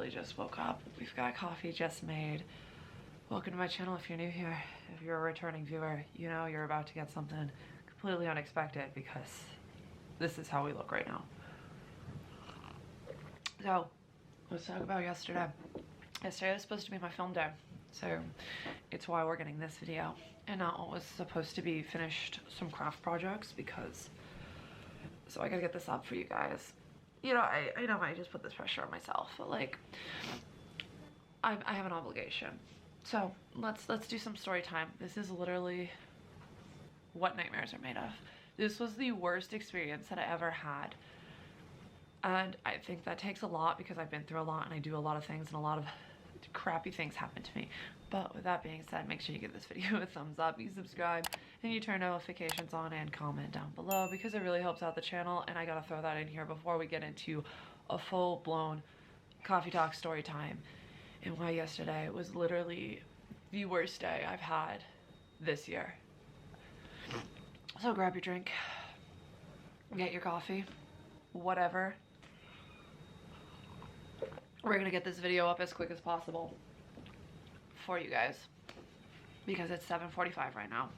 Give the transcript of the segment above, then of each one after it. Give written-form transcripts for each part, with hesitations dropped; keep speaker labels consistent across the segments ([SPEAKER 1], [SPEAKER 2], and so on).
[SPEAKER 1] literally just woke up. We've got coffee just made. Welcome to my channel if you're new here. If you're a returning viewer, you know you're about to get something completely unexpected because this is how we look right now. So, let's talk about yesterday. Yesterday was supposed to be my film day. So, it's why we're getting this video and not what was supposed to be finished some craft projects because... So I gotta get this up for you guys. You know, I know I just put this pressure on myself, but like, I have an obligation. So let's do some story time. This is literally what nightmares are made of. This was the worst experience that I ever had. And I think that takes a lot because I've been through a lot and I do a lot of things and a lot of crappy things happen to me. But with that being said, make sure you give this video a thumbs up, you subscribe, and you turn notifications on and comment down below because it really helps out the channel. And I gotta throw that in here before we get into a full-blown coffee talk story time and why yesterday was literally the worst day I've had this year. So grab your drink, get your coffee, whatever. We're gonna get this video up as quick as possible for you guys because it's 7:45 right now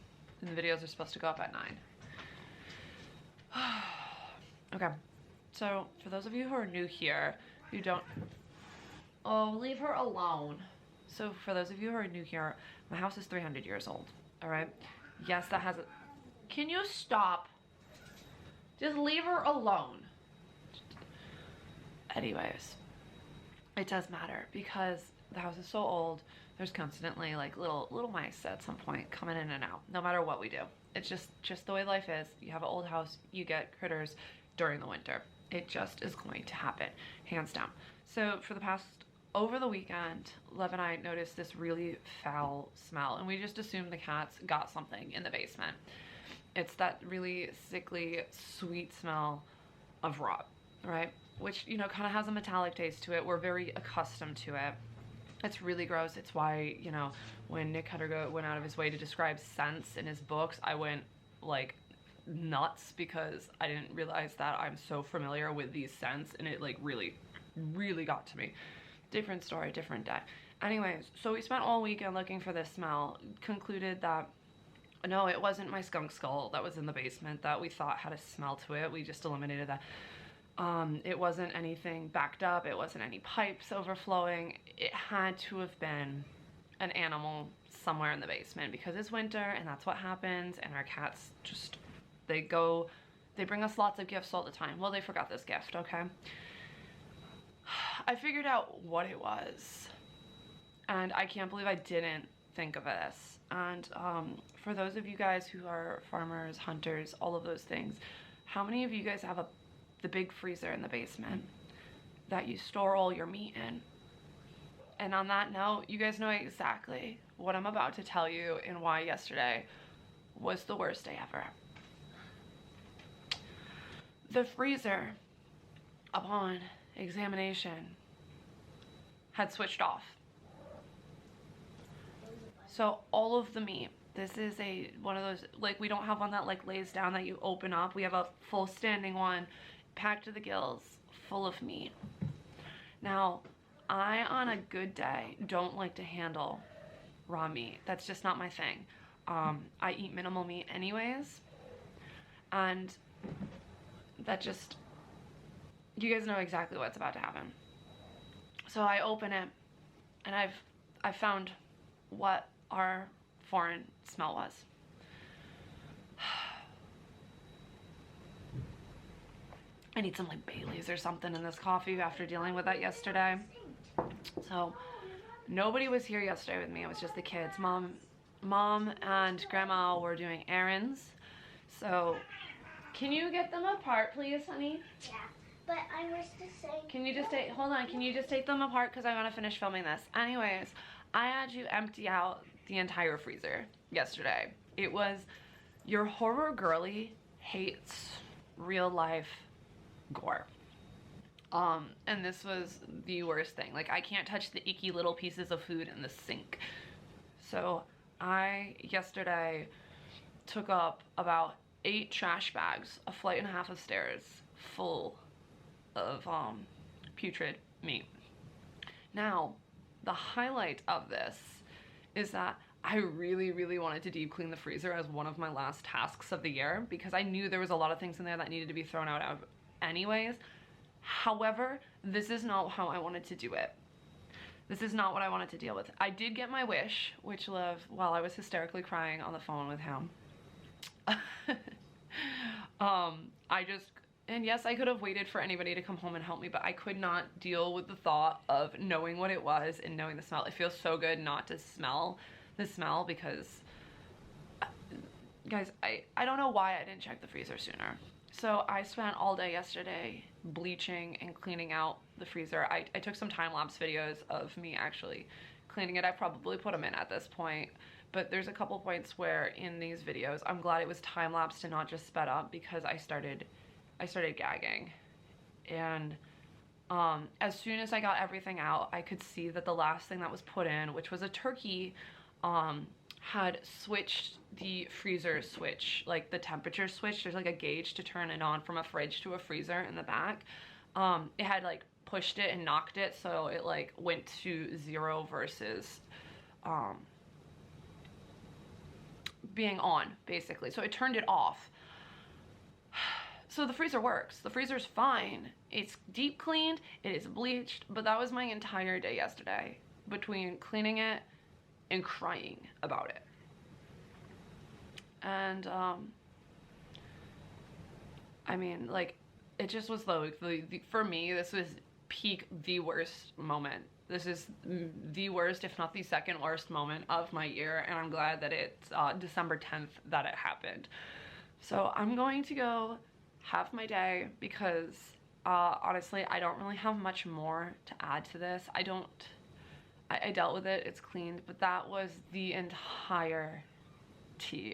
[SPEAKER 1] and the videos are supposed to go up at 9. Okay, so for those of you who are new here, who don't... Oh, leave her alone. So for those of you who are new here, my house is 300 years old, all right? Yes, that has a... Can you stop? Just leave her alone. Anyways. It does matter because the house is so old. There's constantly like little mice at some point coming in and out, no matter what we do. It's just the way life is. You have an old house, you get critters during the winter. It just is going to happen, hands down. So for the past, over the weekend, Lev and I noticed this really foul smell and we just assumed the cats got something in the basement. It's that really sickly, sweet smell of rot, right? Which, you know, kind of has a metallic taste to it. We're very accustomed to it. It's really gross. It's why, you know, when Nick Huttergoat went out of his way to describe scents in his books, I went like nuts because I didn't realize that I'm so familiar with these scents and it like really got to me. Different story, different day. Anyways, so we spent all weekend looking for this smell, concluded that no, it wasn't my skunk skull that was in the basement that we thought had a smell to it. We just eliminated that. It wasn't anything backed up. It wasn't any pipes overflowing. It had to have been an animal somewhere in the basement because it's winter and that's what happens. And our cats just, they bring us lots of gifts all the time. Well, they forgot this gift, okay? I figured out what it was and I can't believe I didn't think of this. And for those of you guys who are farmers, hunters, all of those things, how many of you guys have the big freezer in the basement that you store all your meat in? And on that note, you guys know exactly what I'm about to tell you and why yesterday was the worst day ever. The freezer, upon examination, had switched off. So all of the meat, this is one of those, like we don't have one that like lays down that you open up. We have a full standing one, packed to the gills, full of meat. Now, I, on a good day, don't like to handle raw meat. That's just not my thing. I eat minimal meat anyways. And that just, you guys know exactly what's about to happen. So I open it and I found what our foreign smell was. I need some like Baileys or something in this coffee after dealing with that yesterday. So nobody was here yesterday with me. It was just the kids. Mom and grandma were doing errands. So can you get them apart, please, honey?
[SPEAKER 2] Yeah, but I was to say...
[SPEAKER 1] Can you just take, hold on, can you just take them apart because I want to finish filming this. Anyways, I had you empty out the entire freezer yesterday. It was, your horror girly hates real life gore. And this was the worst thing. Like, I can't touch the icky little pieces of food in the sink. So I yesterday took up about 8 trash bags, a flight and a half of stairs full of putrid meat. Now, the highlight of this is that I really, really wanted to deep clean the freezer as one of my last tasks of the year because I knew there was a lot of things in there that needed to be thrown out anyways. However, this is not how I wanted to do it. This is not what I wanted to deal with. I did get my wish, which while I was hysterically crying on the phone with him. And yes, I could have waited for anybody to come home and help me, but I could not deal with the thought of knowing what it was and knowing the smell. It feels so good not to smell the smell because, guys, I don't know why I didn't check the freezer sooner. So I spent all day yesterday bleaching and cleaning out the freezer. I took some time-lapse videos of me actually cleaning it. I probably put them in at this point, but there's a couple points where in these videos, I'm glad it was time-lapsed and not just sped up because I started gagging. And as soon as I got everything out, I could see that the last thing that was put in, which was a turkey, had switched the freezer switch, like the temperature switch. There's like a gauge to turn it on from a fridge to a freezer in the back. It had like pushed it and knocked it, so it like went to 0 versus being on, basically. So it turned it off. So the freezer works. The freezer's fine. It's deep cleaned, it is bleached, but that was my entire day yesterday between cleaning it and crying about it. And I mean, like, it just was for me, this was peak the worst moment. This is the worst, if not the second worst moment of my year, and I'm glad that it's December 10th that it happened. So I'm going to go have my day because honestly, I don't really have much more to add to this. I dealt with it, it's cleaned, but that was the entirety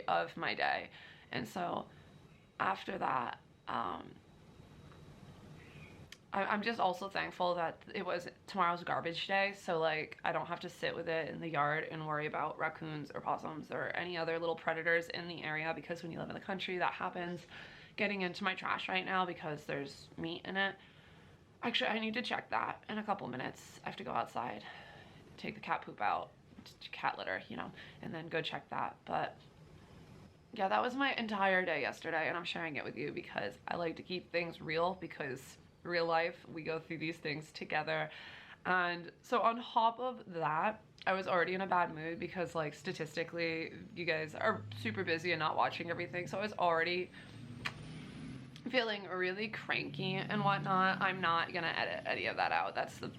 [SPEAKER 1] of my day. And so after that, I'm just also thankful that it was tomorrow's garbage day, so like I don't have to sit with it in the yard and worry about raccoons or possums or any other little predators in the area, because when you live in the country that happens. Getting into my trash right now because there's meat in it. Actually, I need to check that in a couple minutes. I have to go outside, take the cat poop out, cat litter, you know, and then go check that. But yeah, that was my entire day yesterday, and I'm sharing it with you because I like to keep things real, because real life, we go through these things together. And so on top of that, I was already in a bad mood because, like, statistically, you guys are super busy and not watching everything. So I was already feeling really cranky and whatnot. I'm not gonna edit any of that out. That's the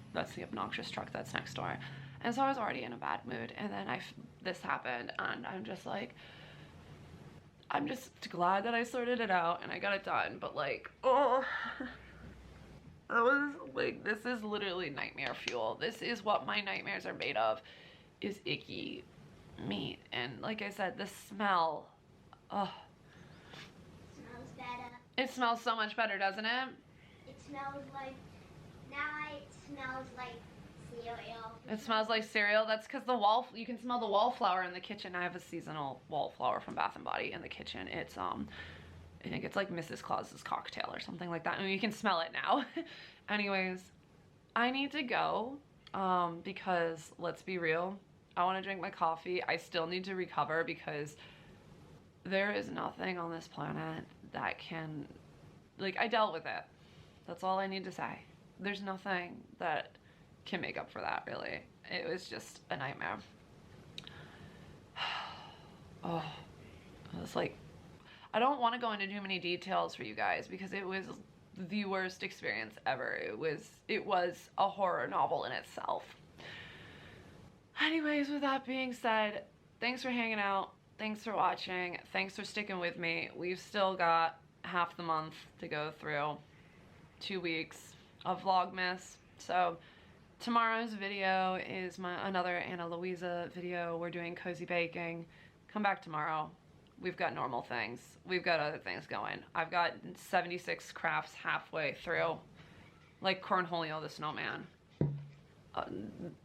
[SPEAKER 1] obnoxious truck that's next door. And so I was already in a bad mood, and then this happened, and I'm just like, I'm just glad that I sorted it out and I got it done. But like, oh, that was like, this is literally nightmare fuel. This is what my nightmares are made of, is icky meat. And like I said, the smell, oh,
[SPEAKER 2] Smells better.
[SPEAKER 1] it smells so much better, doesn't it?
[SPEAKER 2] It smells like, now it smells like cereal.
[SPEAKER 1] It smells like cereal. That's because you can smell the wallflower in the kitchen. I have a seasonal wallflower from Bath & Body in the kitchen. It's I think it's like Mrs. Claus's cocktail or something like that. I mean, you can smell it now. Anyways, I need to go because let's be real, I want to drink my coffee. I still need to recover because there is nothing on this planet that can, like, I dealt with it. That's all I need to say. There's nothing that can make up for that, really. It was just a nightmare. Oh, it was like, I don't want to go into too many details for you guys because it was the worst experience ever. It was a horror novel in itself. Anyways, with that being said, thanks for hanging out. Thanks for watching. Thanks for sticking with me. We've still got half the month to go through. 2 weeks of vlogmas. So tomorrow's video is another Ana Luisa video. We're doing cozy baking. Come back tomorrow. We've got normal things. We've got other things going. I've got 76 crafts halfway through, like Cornholio the Snowman.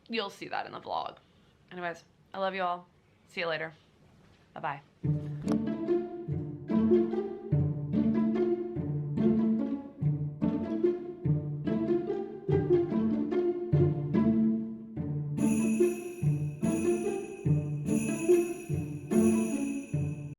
[SPEAKER 1] You'll see that in the vlog. Anyways, I love you all. See you later. Bye-bye.